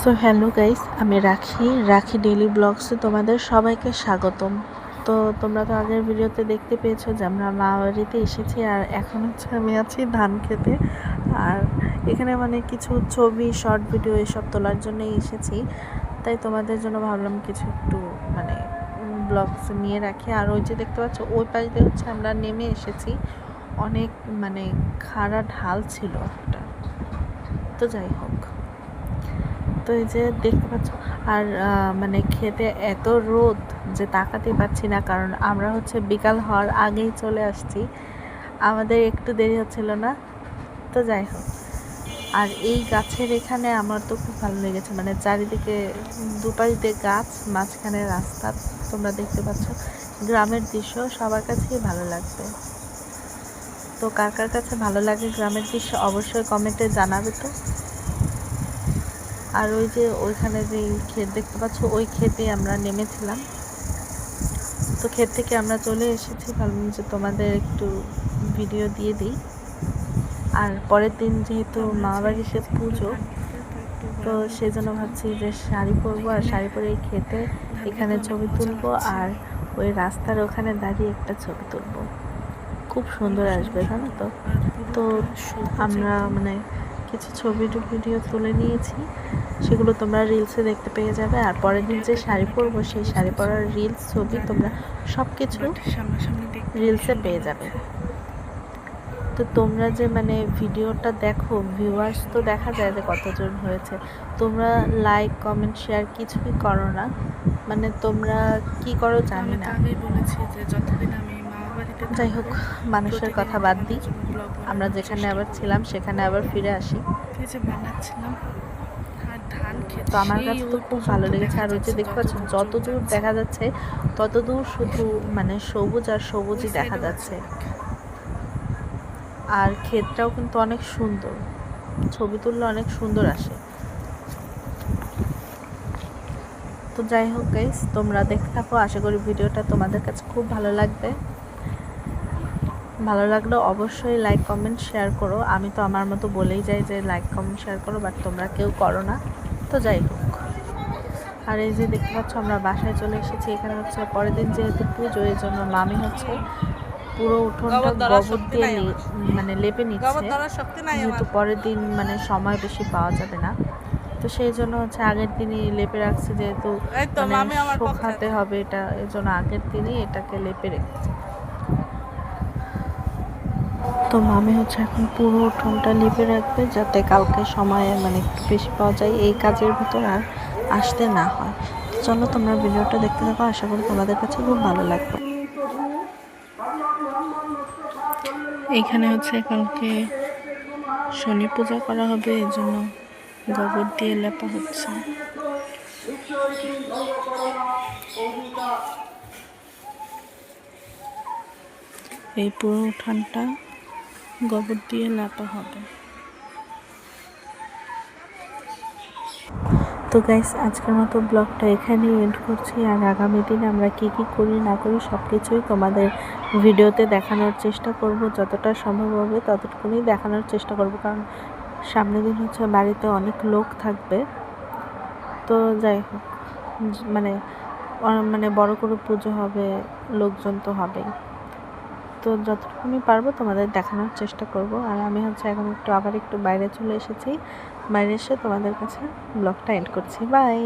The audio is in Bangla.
সো হ্যালো গাইস, আমি রাখি ডেইলি ব্লগসে তোমাদের সবাইকে স্বাগতম। তো তোমরা তো আগের ভিডিওতে দেখতে পেয়েছো যে আমরা মামাবাড়িতে এসেছি, আর এখন হচ্ছে আমি আছি ধান খেতে। আর এখানে মানে কিছু ছবি, শর্ট ভিডিও এসব তোলার জন্যই এসেছি। তাই তোমাদের জন্য ভাবলাম কিছু একটু মানে ব্লগস নিয়ে রাখি। আর ওই যে দেখতে পাচ্ছ ওই পাশ দিয়ে হচ্ছে আমরা নেমে এসেছি, অনেক মানে খাড়া ঢাল ছিল একটা। তো যাই হোক, তো এই যে দেখতে পাচ্ছ, আর মানে খেতে এত রোদ যে তাকাতে পারছি না, কারণ আমরা হচ্ছে বিকাল হওয়ার আগেই চলে আসছি, আমাদের একটু দেরি হচ্ছিল না। তো যাই হোক, আর এই গাছের এখানে আমার তো খুব ভালো লেগেছে, মানে চারিদিকে দুপাশ দিয়ে গাছ, মাঝখানে রাস্তা। তোমরা দেখতে পাচ্ছ গ্রামের দৃশ্য সবার কাছেই ভালো লাগবে। তো কার কার কাছে ভালো লাগে গ্রামের দৃশ্য অবশ্যই কমেন্টে জানাবে তো। আর ওই যে ওইখানে যে ক্ষেত দেখতে পাচ্ছ, ওই ক্ষেতে আমরা নেমেছিলাম। তো ক্ষেত থেকে আমরা চলে এসেছি, ভাবলাম যে তোমাদের একটু ভিডিও দিয়ে দিই। আর পরের দিন যেহেতু মামাবাড়িতে পুজো, তো সেজন্য ভাবছি যে শাড়ি পরবো, আর শাড়ি পরে এই ক্ষেতে এখানে ছবি তুলবো, আর ওই রাস্তার ওখানে দাঁড়িয়ে একটা ছবি তুলবো। খুব সুন্দর আসবে, জানো তো। তো আমরা মানে কিছু ছবি ভিডিও তুলে নিয়েছি, সেগুলো তোমরা রিলসে দেখতে পেয়ে যাবে। আর পরের দিন যে শাড়ি পরবো, সেই শাড়ি পরার রিলস, ছবি তোমরা সব কিছু রিলসে পেয়ে যাবে। তো তোমরা যে মানে ভিডিওটা দেখো, ভিউয়ার্স তো দেখা যায় যে কতজন হয়েছে, তোমরা লাইক কমেন্ট শেয়ার কিছুই করো না, মানে তোমরা কি করো জানি না। যাই হোক, মানুষের কথা বাদ দিই, আমরা যেখানে আবার ছিলাম সেখানে আবার ফিরে আসি। তো আমার কাছে তো খুব ভালো লেগেছে। আর ওই যে দেখতে পাচ্ছ যত দূর দেখা যাচ্ছে তত দূর শুধু মানে সবুজ আর সবুজই দেখা যাচ্ছে। আর ক্ষেতটাও কিন্তু অনেক সুন্দর, ছবি তুললে অনেক সুন্দর আসে। তো যাই হোক গাইস, তোমরা দেখতে থাকো, আশা করি ভিডিওটা তোমাদের কাছে খুব ভালো লাগবে। ভালো লাগলে অবশ্যই লাইক কমেন্ট শেয়ার করো। আমি তো আমার মতো বলেই যাই যে লাইক কমেন্ট শেয়ার করো, বাট তোমরা কেউ করো না। তো যাই হোক, আর এই যে দেখতে পাচ্ছ আমরা বাসায় চলে এসেছি। এখানে হচ্ছে পরের দিন যেহেতু পুজো, এই জন্য মামি হচ্ছে পুরো উঠোনটা গোবর দিয়ে মানে লেপে নিচ্ছে, যেহেতু পরের দিন মানে সময় বেশি পাওয়া যাবে না। তো সেই জন্য হচ্ছে আগের দিনই লেপে রাখছে, যেহেতু মানে শুকাতে হবে এটা, এই জন্য আগের দিনই এটাকে লেপে রেখেছে। তো মামি হচ্ছে এখন পুরো উঠোনটা লেপে রাখবে, যাতে কালকে সময় মানে একটু বেশি পাওয়া যায়, এই কাজের ভিতর আর আসতে না হয়। চলো তোমরা ভিডিওটা দেখতে থাকো, আশা করি তোমাদের কাছে খুব ভালো লাগবে। এইখানে হচ্ছে কালকে শনি পূজা করা হবে, এই জন্য গোবর দিয়ে লেপা হচ্ছে। এই পুরো উঠানটা গোবর দিয়ে লেপা হবে। তো গাইস, আজকের মতো ব্লগটা এখানেই এন্ড করছি। আর আগামী দিন আমরা কি কি করি না করি সব কিছুই তোমাদের ভিডিওতে দেখানোর চেষ্টা করব, যতটা সম্ভব হবে ততটুকুনি দেখানোর চেষ্টা করব, কারণ সামনের দিন হচ্ছে বাড়িতে অনেক লোক থাকবে। তো যাই হোক, মানে মানে বড় করে পুজো হবে, লোকজন তো হবেই। তো যতটুকুনি পারবো তোমাদের দেখানোর চেষ্টা করব। আর আমি হচ্ছে এখন আবার একটু বাইরে চলে এসেছি, বাইরে এসে তোমাদের কাছে ব্লগটা এন্ড করছি। বাই।